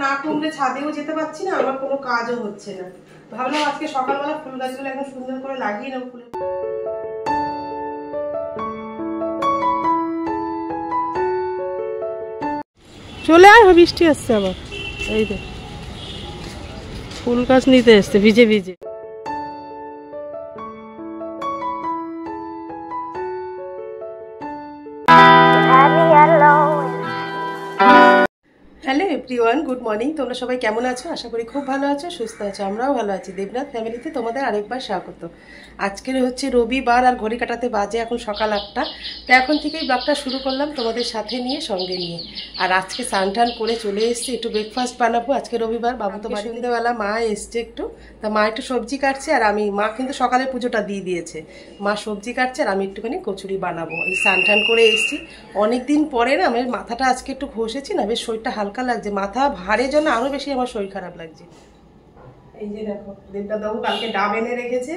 না কমলে ছাদেও যেতে পারছি না, আমার কোনো কাজও হচ্ছে না। ভাবলাম আজকে সকালবেলা ফুল গাছগুলো একদম সুন্দর করে লাগিয়ে নেবো। ফুলে চলে আয়, বৃষ্টি আসছে আবার। এই যে ফুল গাছ নিতে এসছে ভিজে ভিজে। Hello everyone, good morning. তোমরা সবাই কেমন আছো? আশা করি খুব ভালো আছো, সুস্থ আছো। আমরাও ভালো আছি। দেবনাথ ফ্যামিলিতে তোমাদের আরেকবার স্বাগত। আজকের হচ্ছে রবিবার আর ঘড়ি কাটাতে বাজে এখন সকাল 8টা। তো এখন থেকেই ব্লগটা শুরু করলাম তোমাদের সাথে নিয়ে, সঙ্গে নিয়ে। আর আজকে স্নান টান করে চলে এসেছি, একটু ব্রেকফাস্ট বানাবো। আজকে রবিবার, বাবু তো বাড়ি। সন্ধ্যেবেলা মা এসছে একটু, তা মা একটু সবজি কাটছে আর আমি, মা কিন্তু সকালে পুজোটা দিয়ে দিয়েছে, মা সবজি কাটছে আর আমি একটুখানি কচুরি বানাবো। এই স্নান টান করে এসেছি অনেকদিন পরে না, আমার মাথাটা আজকে একটু ঘষেছি না, বেশ শরীরটা হালকা লাগছে। মাথা ভারের জন্য আরো বেশি আমার শরীর খারাপ লাগছে। এই যে দেখো, দেবদাবাবু কালকে ডাব এনে রেখেছে,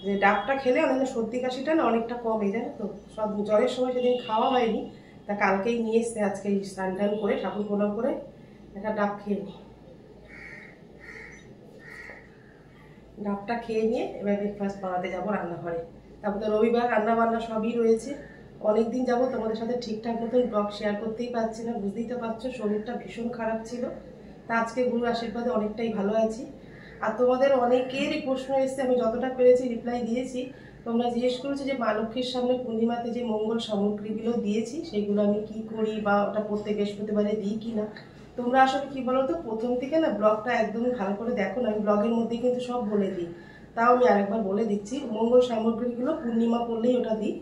যে ডাবটা খেলে অনেক সর্দি কাশিটা না অনেকটা কমে, জানো তো। সব জ্বরের সময় সেদিন খাওয়া হয়নি, তা কালকেই নিয়ে এসছে। আজকে স্নান টান করে ঠাকুর প্রণাম করে একটা ডাব খেয়ে নি। ডাবটা খেয়ে নিয়ে এবার ব্রেকফাস্ট বানাতে যাবো রান্নাঘরে। তারপর রবিবার রান্না বান্না সবই রয়েছে। অনেকদিন যাবো তোমাদের সাথে ঠিকঠাক মতন ব্লগ শেয়ার করতেই পারছি না, বুঝতেই তো পারছো, শরীরটা ভীষণ খারাপ ছিল। তা আজকে গুরুর আশীর্বাদে অনেকটাই ভালো আছি। আর তোমাদের অনেকেরই প্রশ্ন এসছে, আমি যতটা পেরেছি রিপ্লাই দিয়েছি। তোমরা জিজ্ঞেস করেছো যে মা লক্ষ্মীর সামনে পূর্ণিমাতে যে মঙ্গল সামগ্রীগুলো দিয়েছি সেগুলো আমি কি করি, বা ওটা প্রত্যেক বৃহস্পতিবারে দিই কিনা। তোমরা আসলে কি বলো তো, প্রথম থেকে না ব্লগটা একদমই ভালো করে দেখো না। আমি ব্লগের মধ্যে কিন্তু সব বলে দিই, তাও আমি আরেকবার বলে দিচ্ছি। মঙ্গল সামগ্রীগুলো পূর্ণিমা পড়লেই ওটা দিই।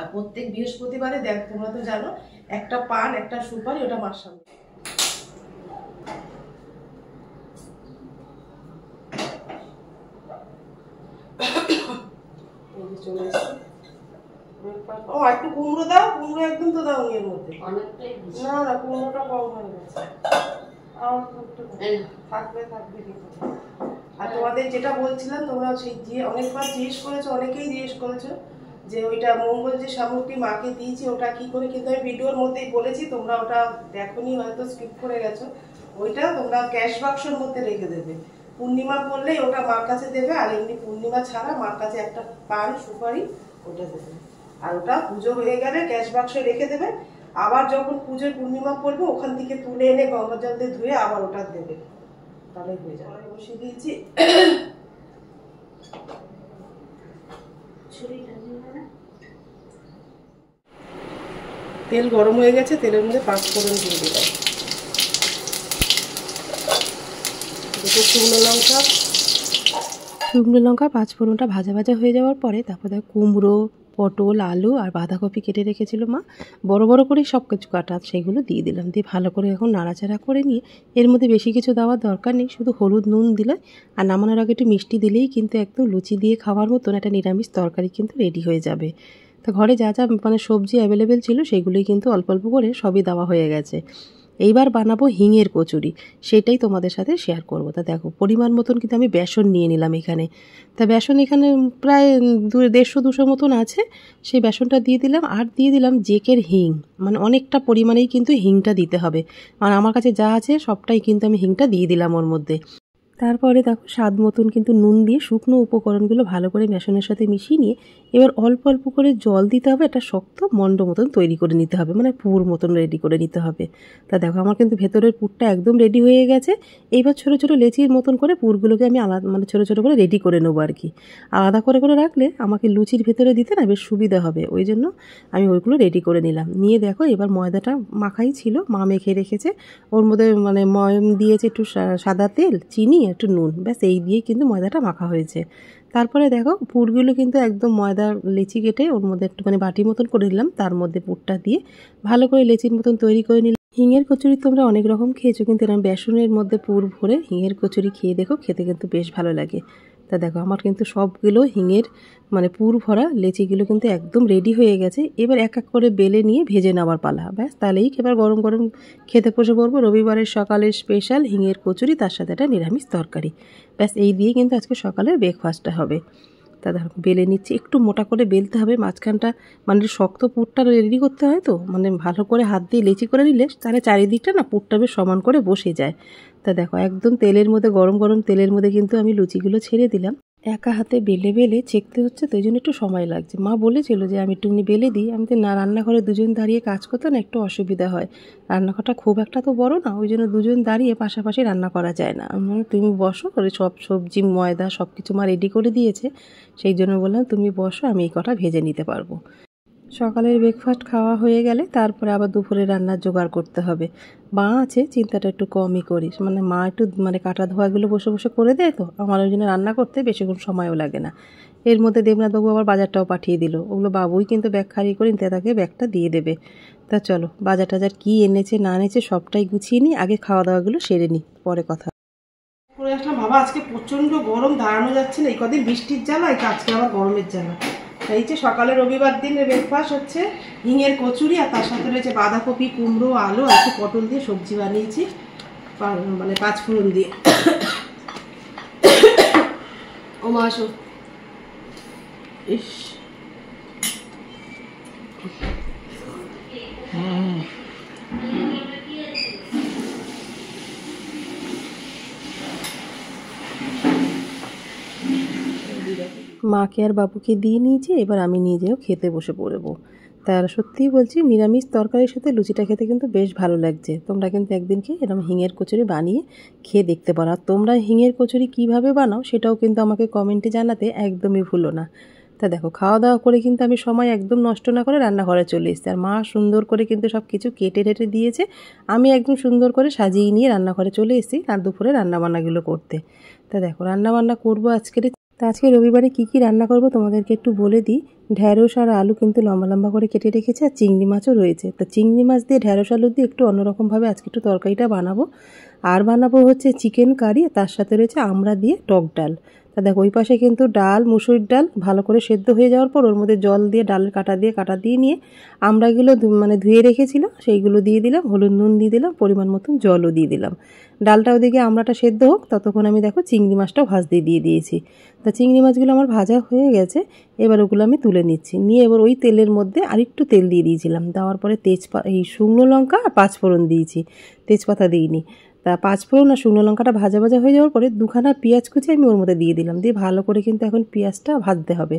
আর প্রত্যেক বৃহস্পতিবারে দেখ, তোমরা তো জানো, একটা পান একটা সুপারি, ওটা মার সামনে। চলে এসছি। ও একটু কুমড়ো দাও, কুমড়ো একদম তো দাও এর মধ্যে, না না কুমড়োটা কম হয়ে গেছে, থাকবে থাকবে। আর তোমাদের যেটা বলছিলাম, তোমরা সেই অনেকবার জিজ্ঞেস করেছো, অনেকেই জিজ্ঞেস করেছো যে ওইটা মঙ্গল যে সামগ্রী মাকে দিয়েছি ওটা কি করে, কিন্তু আমি ভিডিওর মধ্যেই বলেছি, তোমরা ওটা দেখোনি, হয়তো স্কিপ করে গেছো। ওইটা তোমরা ক্যাশ বাক্সের মধ্যে রেখে দেবে। পূর্ণিমা পড়লেই ওটা মার কাছে দেবে, আর এমনি পূর্ণিমা ছাড়া মার কাছে একটা পান সুপারি ওটা দেবে। আর ওটা পুজো হয়ে গেলে ক্যাশ বাক্সে রেখে দেবে। আবার যখন পুজোর পূর্ণিমা পড়বে ওখান থেকে তুলে এনে গঙ্গা জল দিয়ে ধুয়ে আবার ওটা দেবে, তাহলে হয়ে যাবে। বসিয়ে দিয়েছি। তেল গরম হয়ে গেছে, তেলের মধ্যে 5 ফোড়ন দিয়ে দিলাম, দুটো শুকনো লঙ্কা। শুকনো লঙ্কা 5 ফোড়নটা ভাজা ভাজা হয়ে যাওয়ার পরে তারপর দেখো কুমড়ো, পটল, আলু আর বাঁধাকপি কেটে রেখেছিল মা, বড় বড় করে সব কিছু কাটা, সেগুলো দিয়ে দিলাম। দিয়ে ভালো করে এখন নাড়াচাড়া করে নিয়ে, এর মধ্যে বেশি কিছু দেওয়ার দরকার নেই, শুধু হলুদ নুন দিলে আর নামানোর আগে একটু মিষ্টি দিলেই কিন্তু একদম লুচি দিয়ে খাওয়ার মতন একটা নিরামিষ তরকারি কিন্তু রেডি হয়ে যাবে। তো ঘরে যা যা মানে সবজি অ্যাভেলেবেল ছিল সেগুলোই কিন্তু অল্প অল্প করে সবই দেওয়া হয়ে গেছে। এইবার বানাবো হিঙের কচুরি, সেটাই তোমাদের সাথে শেয়ার করবো। তা দেখো পরিমাণ মতন কিন্তু আমি বেসন নিয়ে নিলাম এখানে। তা বেসন এখানে প্রায় 150-200 মতন আছে, সেই বেসনটা দিয়ে দিলাম। আর দিয়ে দিলাম জেকের হিং, মানে অনেকটা পরিমাণেই কিন্তু হিংটা দিতে হবে, আর আমার কাছে যা আছে সবটাই কিন্তু আমি হিংটা দিয়ে দিলাম ওর মধ্যে। তারপরে দেখো স্বাদ মতন কিন্তু নুন দিয়ে শুকনো উপকরণগুলো ভালো করে বেসনের সাথে মিশিয়ে নিয়ে এবার অল্প অল্প করে জল দিতে হবে, একটা শক্ত মণ্ড মতন তৈরি করে নিতে হবে, মানে পুর মতন রেডি করে নিতে হবে। তা দেখো আমার কিন্তু ভেতরের পুরটা একদম রেডি হয়ে গেছে। এইবার ছোটো ছোটো লেচির মতন করে পুরগুলোকে আমি আলাদা, মানে ছোটো ছোটো করে রেডি করে নেবো আর কি। আলাদা করে করে রাখলে আমাকে লুচির ভেতরে দিতে না বেশ সুবিধা হবে, ওই জন্য আমি ওইগুলো রেডি করে নিলাম। নিয়ে দেখো এবার ময়দাটা মাখাই ছিল, মা মেখে রেখেছে, ওর মধ্যে মানে ময়ম দিয়েছে একটু সাদা তেল, চিনি, একটু নুন, ব্যাস এই দিয়েই কিন্তু ময়দাটা মাখা হয়েছে। তারপরে দেখো পুরগুলো কিন্তু একদম ময়দার লেচি কেটে ওর মধ্যে একটুখানি বাটি মতন করে নিলাম, তার মধ্যে পুরটা দিয়ে ভালো করে লেচির মতন তৈরি করে নিলাম। হিঙের কচুরি তোমরা অনেক রকম খেয়েছো, কিন্তু এরকম বেসনের মধ্যে পুর ভরে হিঙের কচুরি খেয়ে দেখো, খেতে কিন্তু বেশ ভালো লাগে। তা দেখো আমার কিন্তু সবগুলো হিঙের মানে পুর ভরা লেচিগুলো কিন্তু একদম রেডি হয়ে গেছে। এবার এক এক করে বেলে নিয়ে ভেজে নেওয়ার পালা, ব্যাস তাহলেই এবার গরম গরম খেতে বসে পড়বো। রবিবারের সকালের স্পেশাল হিঙের কচুরি, তার সাথে একটা নিরামিষ তরকারি, ব্যাস এই দিয়ে কিন্তু আজকে সকালের ব্রেকফাস্টটা হবে। তা দেখো বেলে নিচ্ছি, একটু মোটা করে বেলতে হবে, মাঝখানটা মানে শক্ত পুরটা রেডি করতে হয়, তো মানে ভালো করে হাত দিয়ে লেচি করে নিলে তাহলে চারিদিকটা না পুরটা বেশ সমান করে বসে যায়। তা দেখো একদম তেলের মধ্যে, গরম গরম তেলের মধ্যে কিন্তু আমি লুচিগুলো ছেড়ে দিলাম। একা হাতে বেলে বেলে চেকতে হচ্ছে, তো এই জন্য একটু সময় লাগছে। মা বলেছিল যে আমি একটুখানি বেলে দিই, আমি তো না, রান্নাঘরে দুজন দাঁড়িয়ে কাজ করতে না একটু অসুবিধা হয়, রান্নাঘরটা খুব একটা তো বড় না, ওই জন্য দুজন দাঁড়িয়ে পাশাপাশি রান্না করা যায় না। আমি বললাম তুমি বসো, করে সব সবজি ময়দা সব কিছু মা রেডি করে দিয়েছে, সেই জন্য বললাম তুমি বসো, আমি এই কটা ভেজে নিতে পারবো। সকালের ব্রেকফাস্ট খাওয়া হয়ে গেলে তারপরে আবার দুপুরে রান্নার জোগাড় করতে হবে। মা আছে, চিন্তাটা একটু কমই করিস, মানে মা একটু মানে কাটা ধোয়াগুলো বসে বসে করে দেয়, তো আমার ওই জন্য রান্না করতে বেশিক্ষণ সময়ও লাগে না। এর মধ্যে দেবনাথ বাবু আবার বাজারটাও পাঠিয়ে দিল, ওগুলো বাবুই কিন্তু ব্যাগ খালি করে নিতে তাকে ব্যাগটা দিয়ে দেবে। তা চলো বাজার টাজার কী এনেছে না এনেছে সবটাই গুছিয়ে নিই, আগে খাওয়া দাওয়াগুলো সেরে নিই, পরে কথা করে আসলাম। বাবা আজকে প্রচণ্ড গরম, দাঁড়ানো যাচ্ছে না, এই কদিন বৃষ্টির জ্বালা, আজকে আবার গরমের জ্বালা। এই যে সকালে রবিবার দিনের ব্রেকফাস্ট হচ্ছে হিঙের কচুরি, আর তার সাথে রয়েছে বাঁধাকপি, কুমড়ো, আলু আর একটু পটল দিয়ে সবজি বানিয়েছি, মানে পাঁচফোড়ন দিয়ে। ও মা আসো। ইস মাকে আর বাবুকে দিয়ে নিয়েছি, এবার আমি নিজেও খেতে বসে পড়বো। তার সত্যিই বলছি নিরামিষ তরকারির সাথে লুচিটা খেতে কিন্তু বেশ ভালো লাগছে। তোমরা কিন্তু একদিন খেয়ে এরকম হিঙের কচুরি বানিয়ে খেয়ে দেখতে পারো। আর তোমরা হিঙের কচুরি কীভাবে বানাও সেটাও কিন্তু আমাকে কমেন্টে জানাতে একদমই ভুলো না। তা দেখো খাওয়া দাওয়া করে কিন্তু আমি সময় একদম নষ্ট না করে রান্নাঘরে চলে এসেছি, আর মা সুন্দর করে কিন্তু সব কিছু কেটে টেটে দিয়েছে, আমি একদম সুন্দর করে সাজিয়ে নিয়ে রান্নাঘরে চলে এসেছি আর দুপুরে রান্নাবান্নাগুলো করতে। তা দেখো রান্নাবান্না করবো আজকের। তা আজকে রবিবারে কী কী রান্না করব তোমাদেরকে একটু বলে দিই। ঢ্যাঁড়স আর আলু কিন্তু লম্বা লম্বা করে কেটে রেখেছি, আর চিংড়ি মাছও রয়েছে। তা চিংড়ি মাছ দিয়ে ঢ্যাঁড়স আলু দিয়ে একটু অন্যরকমভাবে আজকে একটু তরকারিটা বানাবো। আর বানাবো হচ্ছে চিকেন কারি, তার সাথে রয়েছে আমড়া দিয়ে টক ডাল। তা দেখো ওই পাশে কিন্তু ডাল, মুসুরির ডাল ভালো করে সেদ্ধ হয়ে যাওয়ার পর ওর মধ্যে জল দিয়ে ডালের কাটা দিয়ে নিয়ে আমড়াগুলো মানে ধুয়ে রেখেছিল সেইগুলো দিয়ে দিলাম, হলুদ নুন দিয়ে দিলাম, পরিমাণ মতন জলও দিয়ে দিলাম। ডালটা ওদিকে আমড়াটা সেদ্ধ হোক, ততক্ষণ আমি দেখো চিংড়ি মাছটাও ভাজতে দিয়ে দিয়েছি। তা চিংড়ি মাছগুলো আমার ভাজা হয়ে গেছে, এবার ওগুলো আমি তুলে নিচ্ছি। নিয়ে এবার ওই তেলের মধ্যে আরেকটু তেল দিয়ে দিয়েছিলাম, দেওয়ার পরে এই শুকনো লঙ্কা আর পাঁচফোড়ন দিয়েছি, তেজপাতা দিইনি। তা পাঁচফোড়ন আর শুকনো লঙ্কাটা ভাজা ভাজা হয়ে যাওয়ার পরে দুখানা পেঁয়াজ কুচি আমি ওর মধ্যে দিয়ে দিলাম, দিয়ে ভালো করে কিন্তু এখন পেঁয়াজটা ভাজতে হবে।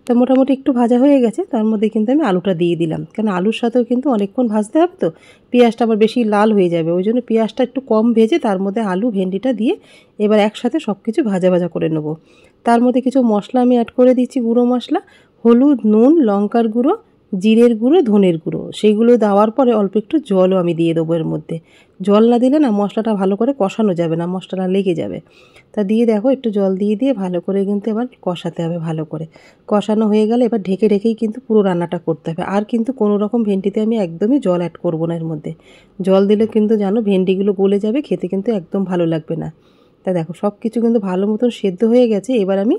তা মোটামুটি একটু ভাজা হয়ে গেছে, তার মধ্যে কিন্তু আমি আলুটা দিয়ে দিলাম, কারণ আলুর সাথেও কিন্তু অনেকক্ষণ ভাজতে হবে, তো পেঁয়াজটা আবার বেশি লাল হয়ে যাবে, ওই জন্য পেঁয়াজটা একটু কম ভেজে তার মধ্যে আলু ভেন্ডিটা দিয়ে এবার একসাথে সব কিছু ভাজা ভাজা করে নেবো। তার মধ্যে কিছু মশলা আমি অ্যাড করে দিচ্ছি, গুঁড়ো মশলা, হলুদ, নুন, লঙ্কার গুঁড়ো, জিরের গুঁড়ো, ধনের গুঁড়ো, সেইগুলো দেওয়ার পরে অল্প একটু জলও আমি দিয়ে দেবো এর মধ্যে। জল না দিলে না মশলাটা ভালো করে কষানো যাবে না, মশলাটা লেগে যাবে। তা দিয়ে দেখো একটু জল দিয়ে ভালো করে কিন্তু এবার কষাতে হবে। ভালো করে কষানো হয়ে গেলে এবার ঢেকে রেখেই কিন্তু পুরো রান্নাটা করতে হবে। আর কিন্তু কোনো রকম ভেন্ডিতে আমি একদমই জল অ্যাড করবো না এর মধ্যে, জল দিলে কিন্তু জানো ভেন্ডিগুলো গলে যাবে, খেতে কিন্তু একদম ভালো লাগবে না। তা দেখো সব কিছু কিন্তু ভালো মতন সেদ্ধ হয়ে গেছে, এবার আমি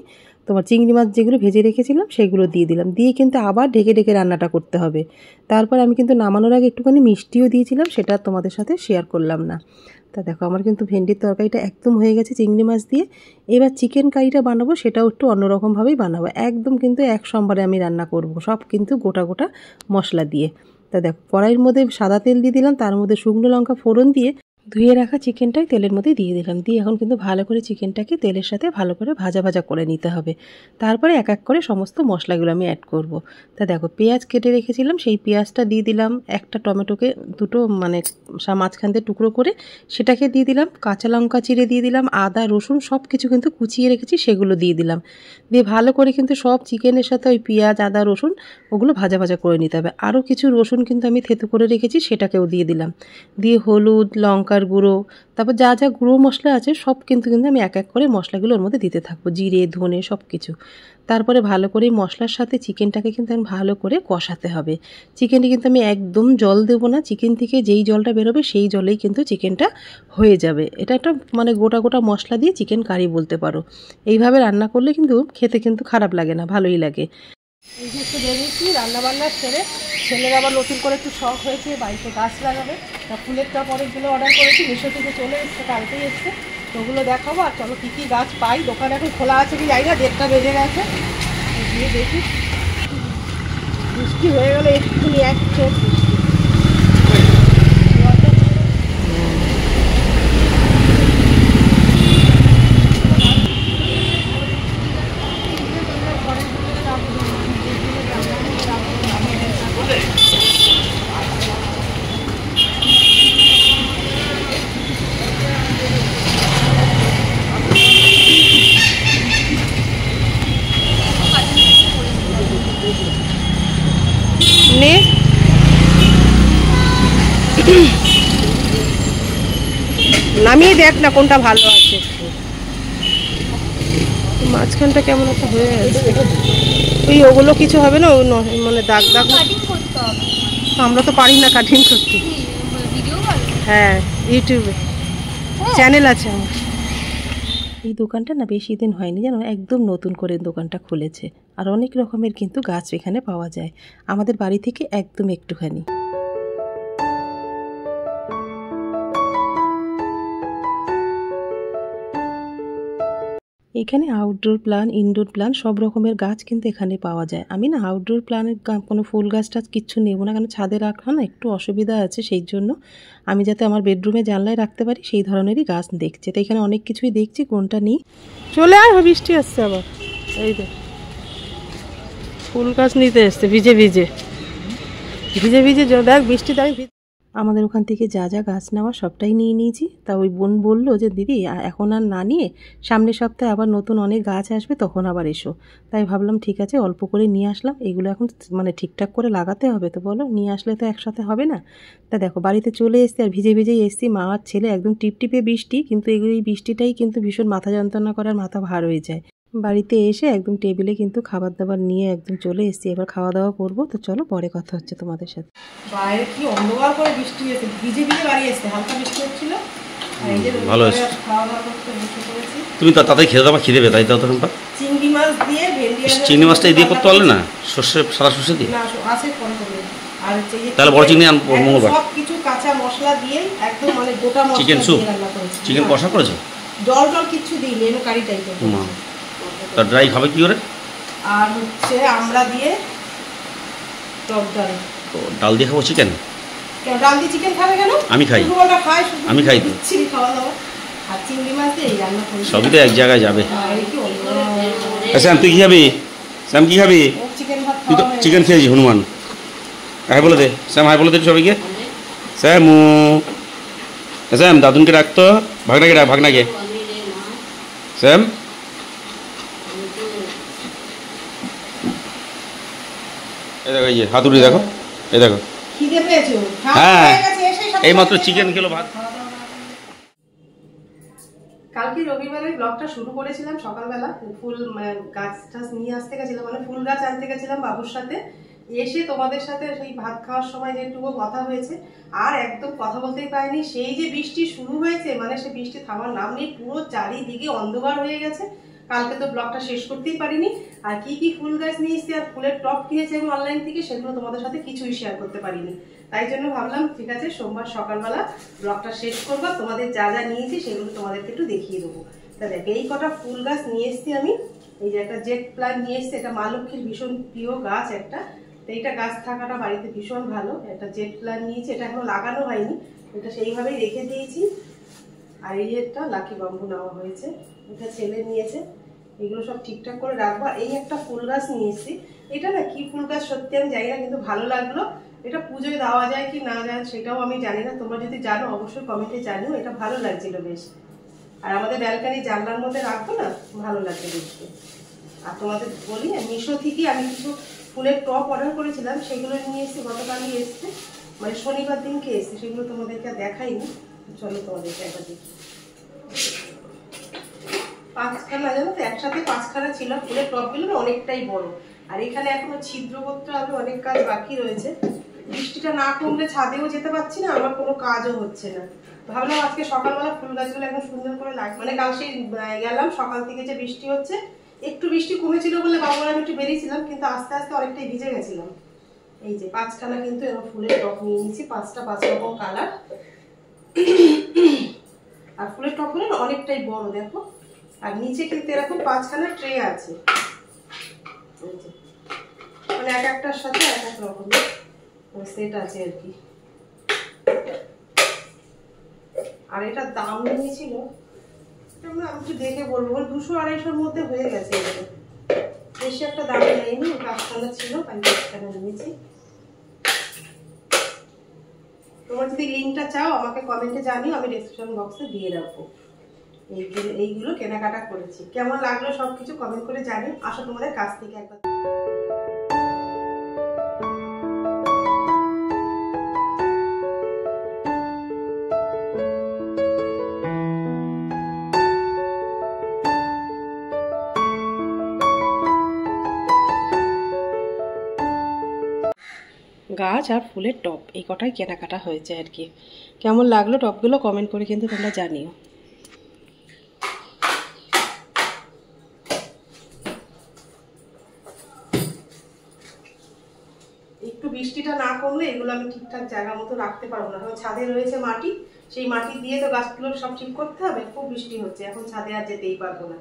তোমার চিংড়ি মাছ যেগুলো ভেজে রেখেছিলাম সেগুলো দিয়ে দিলাম, দিয়ে কিন্তু আবার ঢেকে ঢেকে রান্নাটা করতে হবে। তারপর আমি কিন্তু নামানোর আগে একটুখানি মিষ্টিও দিয়েছিলাম, সেটা তোমাদের সাথে শেয়ার করলাম না। তা দেখো আমার কিন্তু ভেন্ডির তরকারিটা একদম হয়ে গেছে চিংড়ি মাছ দিয়ে। এবার চিকেন কারিটা বানাবো, সেটাও একটু অন্যরকমভাবেই বানাবো, একদম কিন্তু এক সম্বারে আমি রান্না করব, সব কিন্তু গোটা গোটা মশলা দিয়ে। তা দেখো কড়াইয়ের মধ্যে সাদা তেল দিয়ে দিলাম, তার মধ্যে শুকনো লঙ্কা ফোড়ন দিয়ে ধুয়ে রাখা চিকেনটাই তেলের মধ্যে দিয়ে দিলাম, দিয়ে এখন কিন্তু ভালো করে চিকেনটাকে তেলের সাথে ভালো করে ভাজা ভাজা করে নিতে হবে। তারপরে এক এক করে সমস্ত মশলাগুলো আমি অ্যাড করব। তা দেখো পেঁয়াজ কেটে রেখেছিলাম, সেই পেঁয়াজটা দিয়ে দিলাম, একটা টমেটোকে দুটো মানে মাঝখান দিয়ে টুকরো করে সেটাকে দিয়ে দিলাম, কাঁচা লঙ্কা চিড়ে দিয়ে দিলাম, আদা রসুন সব কিছু কিন্তু কুচিয়ে রেখেছি সেগুলো দিয়ে দিলাম, দিয়ে ভালো করে কিন্তু সব চিকেনের সাথে ওই পেঁয়াজ আদা রসুন ওগুলো ভাজা ভাজা করে নিতে হবে। আরও কিছু রসুন কিন্তু আমি থেতু করে রেখেছি সেটাকেও দিয়ে দিলাম, দিয়ে হলুদ, লঙ্কার গুঁড়ো, তারপর যা যা গুঁড়ো মশলা আছে সব কিন্তু আমি এক এক করে মশলাগুলো ওর মধ্যে দিতে থাকবো, জিরে ধনে সব কিছু। তারপরে ভালো করে মশলার সাথে চিকেনটাকে কিন্তু আমি ভালো করে কষাতে হবে। চিকেনটি কিন্তু আমি একদম জল দেবো না, চিকেন থেকে যেই জলটা বেরোবে সেই জলেই কিন্তু চিকেনটা হয়ে যাবে। এটা একটা মানে গোটা গোটা মশলা দিয়ে চিকেন কারি বলতে পারো। এইভাবে রান্না করলে কিন্তু খেতে কিন্তু খারাপ লাগে না, ভালোই লাগে। এই যে একটু বেরিয়েছি রান্নাবান্না ছেড়ে, ছেলের আবার নতুন করে একটু শখ হয়েছে বাড়িতে গাছ লাগাবে, তা ফুলের টব অনেকগুলো অর্ডার করেছি, মিশো থেকে চলে এসছে, কালকেই এসছে, তো ওগুলো দেখাবো। আর চলো কী কী গাছ পাই, দোকান এখন খোলা আছে কি জানি না, 1:30 বেজে গেছে, দেখি বৃষ্টি হয়ে গেল এক্ষুনি, এক চোখ বৃষ্টি। নামিয়ে দেখ না কোনটা ভালো আছে, মাঝখানটা কেমন একটা হয়ে গেছে। ওই ওগুলো কিছু হবে না, মানে দাগ দাগ। আমরা তো পারি না কাটিং করতে। হ্যাঁ, ইউটিউবে চ্যানেল আছে আমার। এই দোকানটা না বেশি দিন হয়নি জানো, একদম নতুন করে দোকানটা খুলেছে। আর অনেক রকমের কিন্তু গাছ এখানে পাওয়া যায়, আমাদের বাড়ি থেকে একদম একটুখানি। এখানে আউটডোর প্লান্ট, ইনডোর প্লান্ট সব রকমের গাছ কিন্তু এখানে পাওয়া যায়। আমি না আউটডোর প্লান্টের কোনো ফুল গাছটা কিচ্ছু নেবো না, কারণ ছাদে রাখা না একটু অসুবিধা আছে, সেই জন্য আমি যাতে আমার বেডরুমে জানলায় রাখতে পারি সেই ধরনেরই গাছ দেখছি। তো এখানে অনেক কিছুই দেখছি, কোনটা নিই। চলে আয়, বৃষ্টি আসছে আবার। এই দেখ ফুল গাছ নিতে এসছে, ভিজে ভিজে ভিজে ভিজে দেখ বৃষ্টি দেখ। আমাদের ওখান থেকে যা যা গাছ নেওয়া সবটাই নিয়ে নিয়েছি। তা ওই বোন বললো যে দিদি এখন আর না নিয়ে সামনের সপ্তাহে আবার নতুন অনেক গাছ আসবে, তখন আবার এসো। তাই ভাবলাম ঠিক আছে, অল্প করে নিয়ে আসলাম। এগুলো এখন মানে ঠিকঠাক করে লাগাতে হবে, তো বলো নিয়ে আসলে তো একসাথে হবে না। তা দেখো বাড়িতে চলে এসছি, আর ভিজে ভিজেই এসছি। মা আর ছেলে একদম টিপটিপে বৃষ্টি, কিন্তু এই বৃষ্টিটাই কিন্তু ভীষণ মাথা যন্ত্রণা করার, মাথা ভার হয়ে যায়। বাড়িতে এসে একদম টেবিলে কিন্তু খাবার দাবার নিয়ে একদম চলে এসেছি। এবার খাওয়া দাওয়া করবো, তো চলো পরে কথা হচ্ছে তোমাদের সাথে। বাইরে কি অন্ধকার করে বৃষ্টি হয়েছে, ভিজে ভিজে বাড়ি এসছে, হালকা বৃষ্টি হচ্ছিল। ভালো হয়েছে, খাওয়া দাওয়া করতে বসে পড়েছি। তুমি তো তাতে খেতে দাও, খিদে পেয়ে তাই দাও তখন। চিংড়ি মাছ দিয়ে ভেন্ডি, চিংড়ি মাছটা দিয়ে করতে পারলে না, সর্ষে সাদা সর্ষে দিয়ে না আছে ফোন করে। আর হচ্ছে তাহলে বড় চিংড়ি আনবো মঙ্গলবার। সব কিছু কাঁচা মশলা দিয়ে একদম মানে গোটা মশলা চিকেন স্যুপ, চিকেন কষা করেছো, জল জল কিছু দিইনি, এমন কারি টাইপের। তা ড্রাই খাবে কি করে? আর হচ্ছে আমরা দিয়ে টক ডাল। তো ডাল দিয়ে খাবো চিকেন? ডাল দিয়ে চিকেন খাবে কেন? আমি খাই, আমি খাই তো। খাওয়া দাওয়া আর চিংড়ি মাছ দিয়ে এই রান্না করি, সবই তো এক জায়গায় যাবে। শ্যাম তুই কি খাবি? শ্যাম কি খাবি? চিকেন ভাত। তুই তো চিকেন খেয়েছি হনুমান। হাই বলে দে শ্যাম, হাই বলে দে সবাইকে। শ্যামু, শ্যাম দাদুনকে ডাকতো, ভাগনাকে ডাক, ভাগনাকে। শ্যাম এই দেখো, এই যে হাতুড়ি দেখো, এই দেখো। খিদে পেয়েছো? হ্যাঁ, এই মাত্র চিকেন খেলো, ভাত। কালকে রবিবারে ব্লগটা শুরু করেছিলাম সকালবেলা, ফুল গাছ টাছ নিয়ে আসতে গেছিলাম, মানে ফুল গাছ আনতে গেছিলাম বাবুর সাথে। এসে তোমাদের সাথে সেই ভাত খাওয়ার সময় যেটুকু কথা হয়েছে, আর একদম কথা বলতেই পারিনি। সেই যে বৃষ্টি শুরু হয়েছে, মানে সে বৃষ্টি থামার নাম নেই, পুরো চারিদিকে অন্ধকার হয়ে গেছে। কালকে তো ব্লগটা শেষ করতেই পারিনি। আর কি কি ফুল গাছ নিয়ে এসেছি আর ফুলের টপ কিনেছি আমি অনলাইন থেকে, সেগুলো তোমাদের সাথে কিছুই শেয়ার করতে পারিনি। তাই জন্য ভাবলাম ঠিক আছে সোমবার সকালবেলা ব্লগটা শেষ করবো, তোমাদের যা যা নিয়েছি সেগুলো তোমাদেরকে একটু দেখিয়ে দেবো। তা দেখ এই কটা ফুল গাছ নিয়ে এসেছি আমি। এই যে একটা জেট প্ল্যান্ট নিয়ে এসেছি, এটা মা লক্ষ্মীর ভীষণ প্রিয় গাছ একটা। তো এইটা গাছ থাকাটা বাড়িতে ভীষণ ভালো। একটা জেট প্ল্যান্ট নিয়েছি, এটা এখনো লাগানো হয়নি, এটা সেইভাবেই রেখে দিয়েছি। আর এই একটা লাকি বাম্বু নেওয়া হয়েছে, এটা ছেলে নিয়েছে। এগুলো সব ঠিকঠাক করে রাখবো। এই একটা ফুল গাছ নিয়ে এসেছি, এটা না কি ফুল গাছ সত্যি আমি জানি না, কিন্তু ভালো লাগলো। এটা পুজোয় দেওয়া যায় কি না যায় সেটাও আমি জানি না, তোমরা যদি জানো অবশ্যই কমেন্টে জানিও। এটা ভালো লাগছিল বেশ, আর আমাদের ব্যালকানি জানলার মধ্যে রাখবো না, ভালো লাগছে দেখতে। আর তোমাদের বলি মিশো থেকে আমি কিছু ফুলের টপ অর্ডার করেছিলাম, সেগুলো নিয়ে এসেছি, গতকালই এসছে, মানে শনিবার দিনকে এসছে। সেগুলো তোমাদেরকে দেখাইনি, চলো তোমাদেরকে একবার দেখি। 5খানা, জানো তো একসাথে 5খানা ছিল। ফুলের টপগুলো না অনেকটাই বড়, আর এখানে এখনো ছিদ্র করতে হবে, অনেক কাজ বাকি রয়েছে। বৃষ্টিটা না কমলে ছাদেও যেতে পারছি না, আমার কোনো কাজও হচ্ছে না। ভাবলাম আজকে সকালবেলা ফুল গাছগুলো একদম সুন্দর করে লাগবে। মানে কাল সেই গেলাম সকাল থেকে যে বৃষ্টি হচ্ছে, একটু বৃষ্টি কমেছিল বলে বাবুরা আমি একটু বেরিয়েছিলাম, কিন্তু আস্তে আস্তে অনেকটাই ভিজে গেছিলাম। এই যে 5খানা কিন্তু এরকম ফুলের টপ নিয়ে নিয়েছি, 5টা 5 রকম কালার। আর ফুলের টপগুলো অনেকটাই বড় দেখো। আর নিচে কিন্তু এরকম 5খানা ট্রে আছে। মানে এক একটার সাথে এক এক রকমের সেট আছে আর কি। আর এটার দাম নিয়েছিল, আমি একটু দেখে বলবো, 200-250-র মধ্যে হয়ে গেছে। এগুলো বেশি একটা দাম নেয়নি, 5 টাকা ছিল, 50 টাকা নিয়েছি। তোমার যদি লিঙ্কটা চাও আমাকে কমেন্টে জানিও, আমি ডেসক্রিপশন বক্সে দিয়ে রাখবো। এইগুলো কেনাকাটা করেছি। কেমন লাগলো সবকিছু কমেন্ট করে জানিও। আসো তোমাদের কাছ থেকে একবার। গাছ আর ফুলের টব এই কটাই কেনাকাটা হয়েছে আর কি। কেমন লাগলো টবগুলো কমেন্ট করে কিন্তু তোমরা জানিও। একটু বৃষ্টিটা না কমলে এগুলো আমি ঠিকঠাক জায়গা মতো রাখতে পারবো না, কারণ ছাদে রয়েছে মাটি, সেই মাটি দিয়ে তো গাছগুলো সব ঠিক করতে হবে। খুব বৃষ্টি হচ্ছে, এখন ছাদে আর যেতেই পারবো না।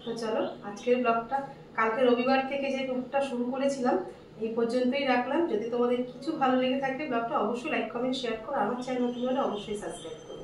তো চলো আজকের ব্লগটা, কালকে রবিবার থেকে যে ব্লগটা শুরু করেছিলাম এই পর্যন্তই রাখলাম। যদি তোমাদের কিছু ভালো লেগে থাকে ব্লগটা অবশ্যই লাইক কমেন্ট শেয়ার করো। আমার চ্যানেল নতুন হলে অবশ্যই সাবস্ক্রাইব করো।